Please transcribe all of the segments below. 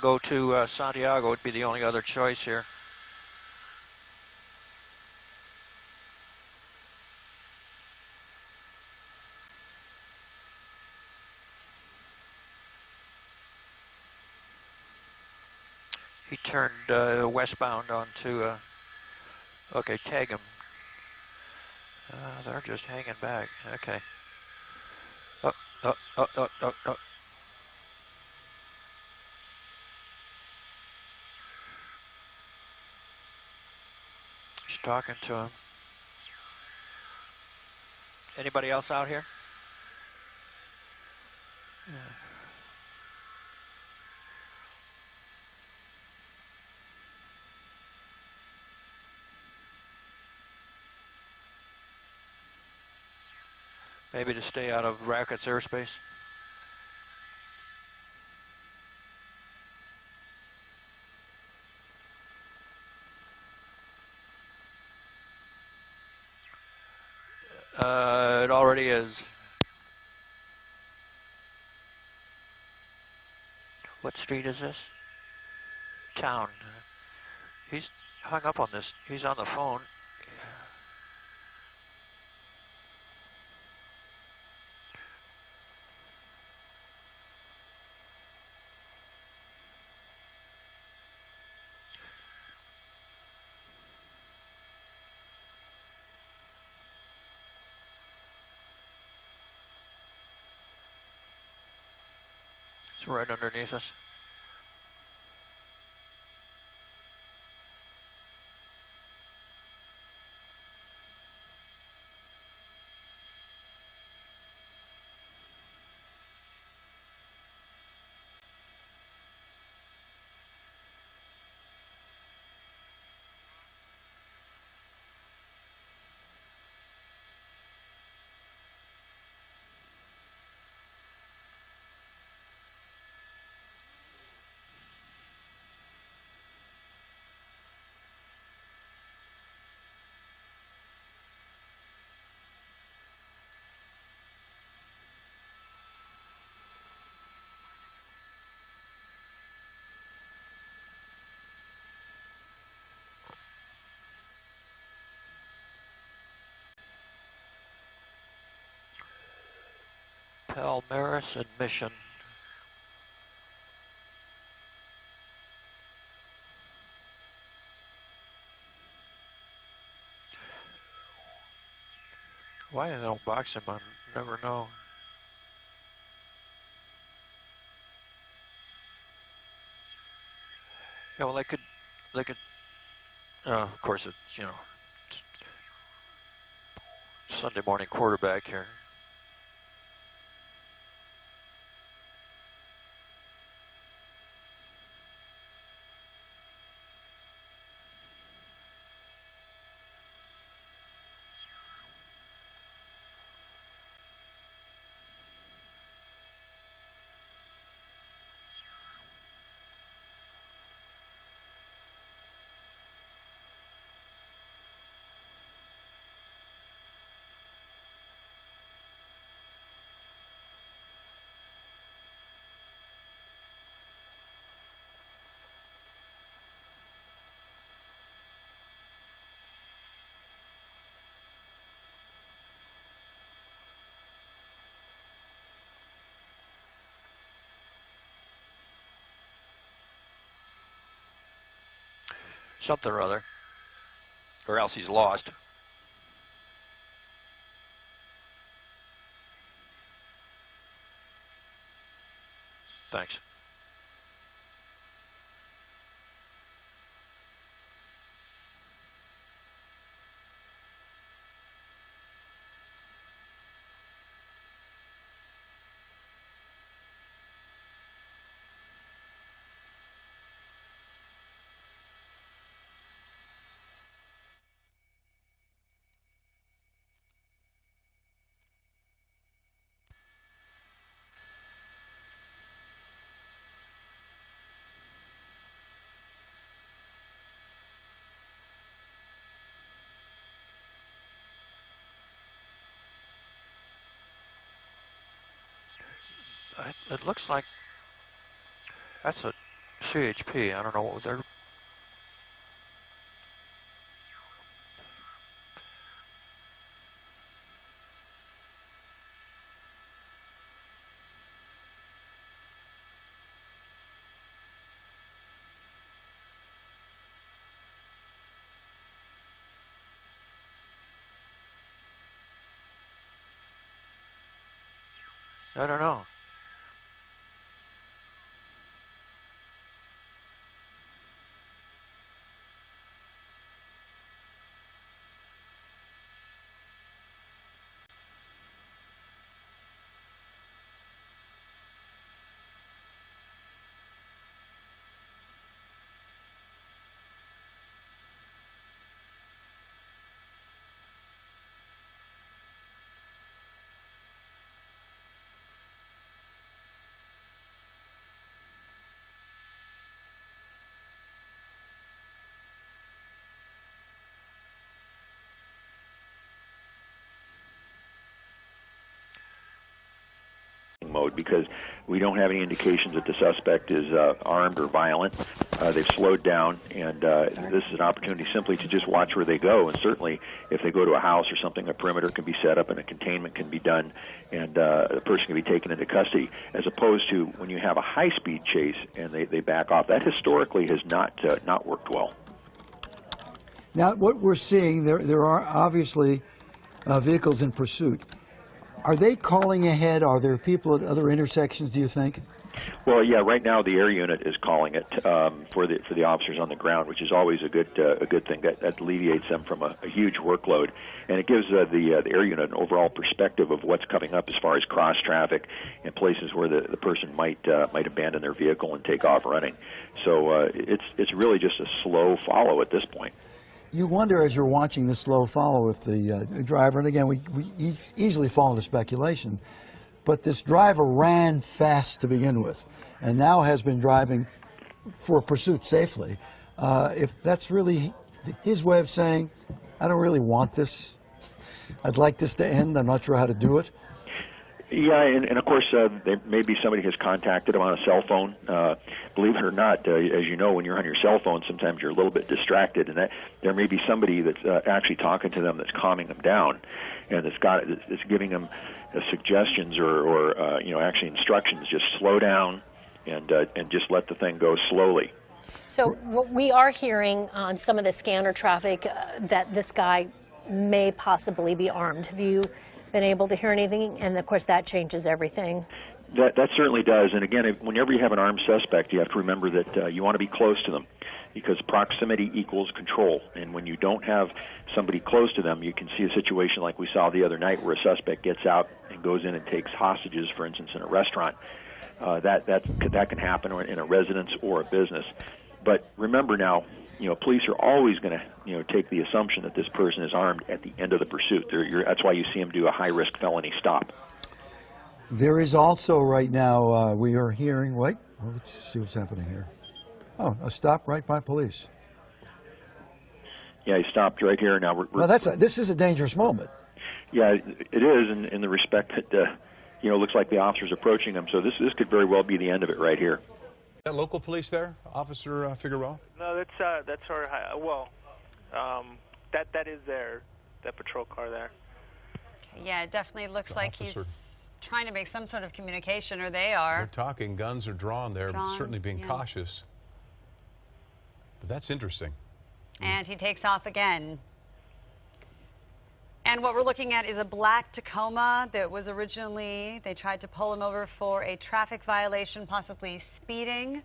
go to Santiago would be the only other choice here. He turned westbound onto, okay, tag him. They're just hanging back. Okay. Oh. He's talking to him. Anybody else out here? Yeah. Maybe to stay out of Rackett's airspace. It already is. What street is this? Town. He's hung up on this. He's on the phone. It's right underneath us. Palmaris and Mission. Why they don't box him, I never know. Yeah, well, they could, of course, it's, you know, Sunday morning quarterback here. Something or other, or else he's lost. Thanks. It looks like that's a CHP. I don't know what they're. I don't know. Mode because we don't have any indications that the suspect is armed or violent. They've slowed down, and this is an opportunity simply to just watch where they go. And certainly, if they go to a house or something, a perimeter can be set up and a containment can be done, and the person can be taken into custody. As opposed to when you have a high-speed chase and they back off, that historically has not worked well. Now, what we're seeing, there are obviously vehicles in pursuit. Are they calling ahead? Are there people at other intersections, do you think? Well, yeah. Right now, the air unit is calling it for the officers on the ground, which is always a good thing. That alleviates them from a huge workload, and it gives the air unit an overall perspective of what's coming up as far as cross traffic and places where the person might abandon their vehicle and take off running. So it's really just a slow follow at this point. You wonder as you're watching this slow follow if the driver, and again, we easily fall into speculation, but this driver ran fast to begin with and now has been driving for pursuit safely. If that's really his way of saying, I don't really want this, I'd like this to end, I'm not sure how to do it. Yeah, and of course, maybe somebody has contacted him on a cell phone. Believe it or not, as you know, when you're on your cell phone, sometimes you're a little bit distracted, and there may be somebody that's actually talking to them that's calming them down, and it's giving them suggestions or actually instructions. Just slow down and just let the thing go slowly. So we are hearing on some of the scanner traffic that this guy may possibly be armed. Have you been able to hear anything? And of course that changes everything. That certainly does. And again, whenever you have an armed suspect, you have to remember that you want to be close to them because proximity equals control. And when you don't have somebody close to them, you can see a situation like we saw the other night where a suspect gets out and goes in and takes hostages, for instance, in a restaurant. That can happen in a residence or a business. But remember now, police are always going to, take the assumption that this person is armed at the end of the pursuit. That's why you see them do a high-risk felony stop. There is also right now, we are hearing, let's see what's happening here. Oh, a stop right by police. Yeah, he stopped right here. Now this is a dangerous moment. Yeah, it is in the respect that, looks like the officer's approaching him. So this could very well be the end of it right here. That local police there, Officer Figueroa? No, that's our that is that patrol car there. Yeah, it definitely looks like he's trying to make some sort of communication, or they are. They're talking. Guns are drawn. They're certainly being cautious. But that's interesting. And he takes off again. And what we're looking at is a black Tacoma that was originally, they tried to pull him over for a traffic violation, possibly speeding.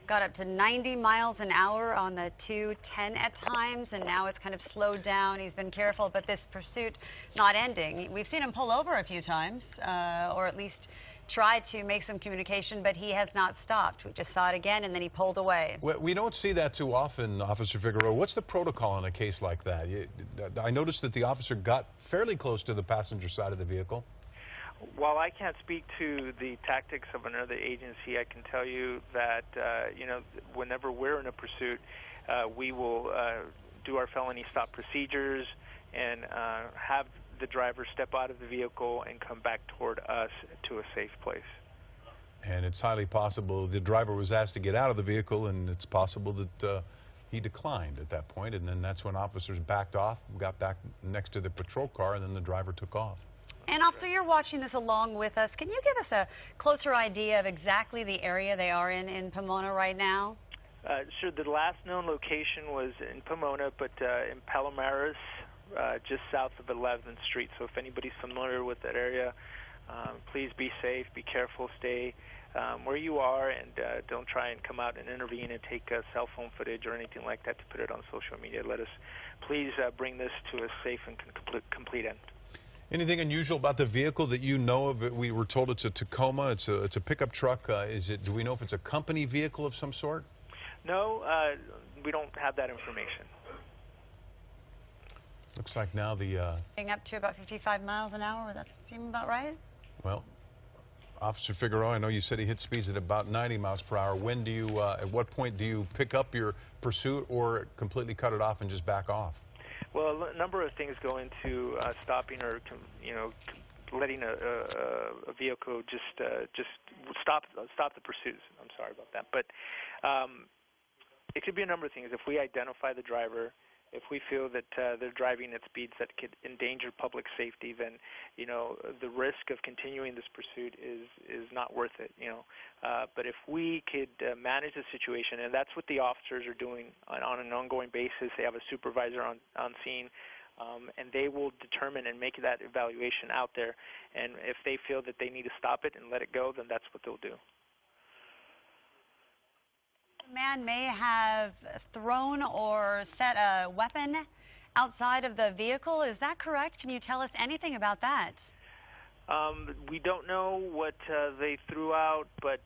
Got up to 90 miles an hour on the 210 at times, and now it's kind of slowed down. He's been careful, but this pursuit not ending. We've seen him pull over a few times, or at least try to make some communication, but he has not stopped. We just saw it again, and then he pulled away. Well, we don't see that too often, Officer Figueroa. What's the protocol in a case like that? I noticed that the officer got fairly close to the passenger side of the vehicle. While I can't speak to the tactics of another agency, I can tell you that, whenever we're in a pursuit, we will do our felony stop procedures and have the driver step out of the vehicle and come back toward us to a safe place. And it's highly possible the driver was asked to get out of the vehicle, and it's possible that he declined at that point, and then that's when officers backed off, got back next to the patrol car, and then the driver took off. And officer, you're watching this along with us. Can you give us a closer idea of exactly the area they are in Pomona right now? Sure. The last known location was in Pomona, but in Palomares, just south of 11th Street. So if anybody's familiar with that area, please be safe, be careful, stay where you are, and don't try and come out and intervene and take cell phone footage or anything like that to put it on social media. Let us please bring this to a safe and complete end. Anything unusual about the vehicle that you know of? We were told it's a Tacoma. It's a pickup truck. Do we know if it's a company vehicle of some sort? No, we don't have that information. Looks like now the... Getting up to about 55 miles an hour. Would that seem about right? Well, Officer Figueroa, I know you said he hit speeds at about 90 miles per hour. When do you, at what point do you pick up your pursuit or completely cut it off and just back off? Well, a number of things go into stopping or, letting a vehicle just stop the pursuit. I'm sorry about that, but it could be a number of things. If we identify the driver, if we feel that they're driving at speeds that could endanger public safety, then the risk of continuing this pursuit is not worth it. But if we could manage the situation, and that's what the officers are doing on an ongoing basis. They have a supervisor on scene, and they will determine and make that evaluation out there. And if they feel that they need to stop it and let it go, then that's what they'll do. The man may have thrown or set a weapon outside of the vehicle. Is that correct? Can you tell us anything about that? We don't know what they threw out, but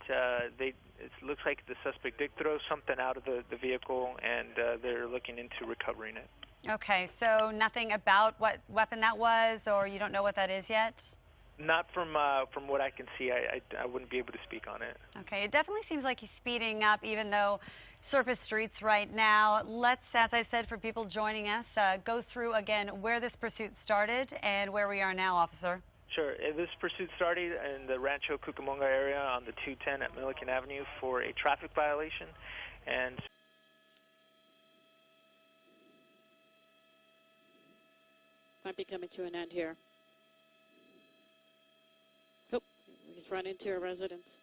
it looks like the suspect did throw something out of the vehicle, and they're looking into recovering it. Okay, so nothing about what weapon that was, or you don't know what that is yet? Not from what I can see. I wouldn't be able to speak on it. Okay, it definitely seems like he's speeding up, even though surface streets right now. Let's, as I said, for people joining us, go through again where this pursuit started and where we are now, officer. Sure. This pursuit started in the Rancho Cucamonga area on the 210 at Milliken Avenue for a traffic violation, and might be coming to an end here. He's run into a residence.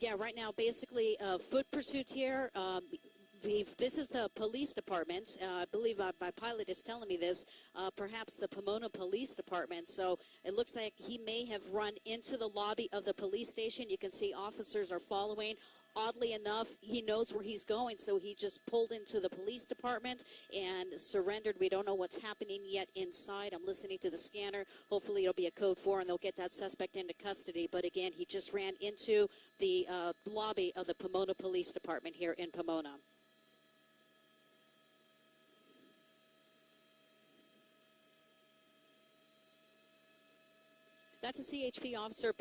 Yeah, right now, basically, foot pursuits here. This is the police department. I believe my pilot is telling me this. Perhaps the Pomona Police Department. So it looks like he may have run into the lobby of the police station. You can see officers are following. Oddly enough, he knows where he's going, so he just pulled into the police department and surrendered. We don't know what's happening yet inside. I'm listening to the scanner. Hopefully it'll be a code 4 and they'll get that suspect into custody. But again, he just ran into the lobby of the Pomona Police Department here in Pomona. That's a CHP officer.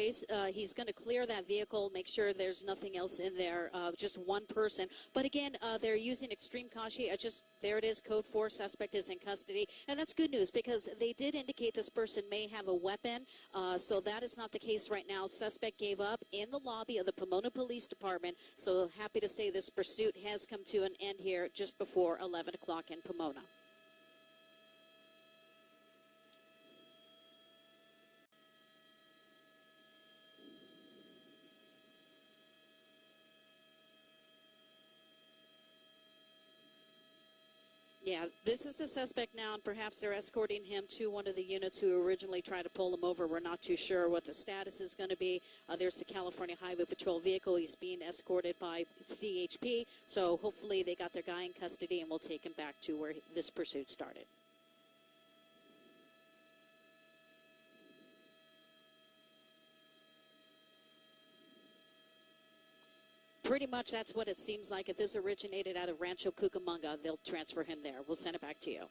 He's going to clear that vehicle, make sure there's nothing else in there, just one person. But again, they're using extreme caution. There it is, code 4, suspect is in custody. And that's good news because they did indicate this person may have a weapon. So that is not the case right now. Suspect gave up in the lobby of the Pomona Police Department. So happy to say this pursuit has come to an end here just before 11 o'clock in Pomona. Yeah, this is the suspect now, and perhaps they're escorting him to one of the units who originally tried to pull him over. We're not too sure what the status is going to be. There's the California Highway Patrol vehicle. He's being escorted by CHP, so hopefully they got their guy in custody, and we'll take him back to where this pursuit started. Pretty much that's what it seems like. If this originated out of Rancho Cucamonga, they'll transfer him there. We'll send it back to you.